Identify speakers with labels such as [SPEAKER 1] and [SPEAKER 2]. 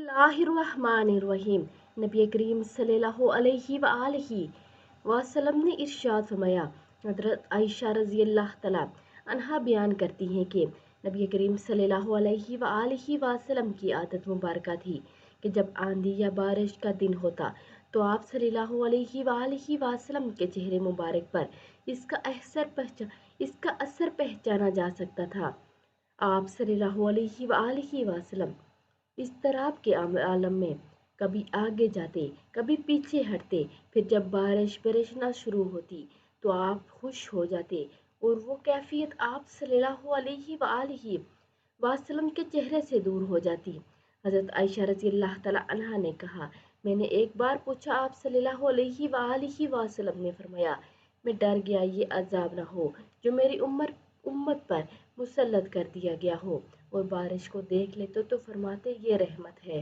[SPEAKER 1] बिस्मिल्लाहिर्रहमानिर्रहीम। नबी करीम सल्लल्लाहु अलैहि वआलिहि वसल्लम ने इरशाद फरमाया। हज़रत आयशा रज़ी अल्लाह तआला अन्हा बयान करती हैं कि नबी करीम सल्लल्लाहु अलैहि वआलिहि वसल्लम की आदत मुबारक थी कि जब आंधी या बारिश का दिन होता तो आप सल्लल्लाहु अलैहि वआलिहि वसल्लम के चेहरे मुबारक पर इसका असर पहचाना जा सकता था। आप सल्लल्लाहु अलैहि वआलिहि वसल्लम इस तरह के आलम में कभी आगे जाते कभी पीछे हटते। फिर जब बारिश बरसना शुरू होती तो आप खुश हो जाते और वो कैफियत आप सल्लल्लाहु अलैहि वआलिहि वसल्लम के चेहरे से दूर हो जाती। हज़रत आयशा रज़ी अल्लाह तआला अन्हा ने कहा, मैंने एक बार पूछा, आप सल्लल्लाहु अलैहि वआलिहि वसल्लम ने फरमाया, मैं डर गया ये अजाब ना हो जो मेरी उम्मत पर मुसल्लत कर दिया गया हो, और बारिश को देख लेते तो फरमाते ये रहमत है।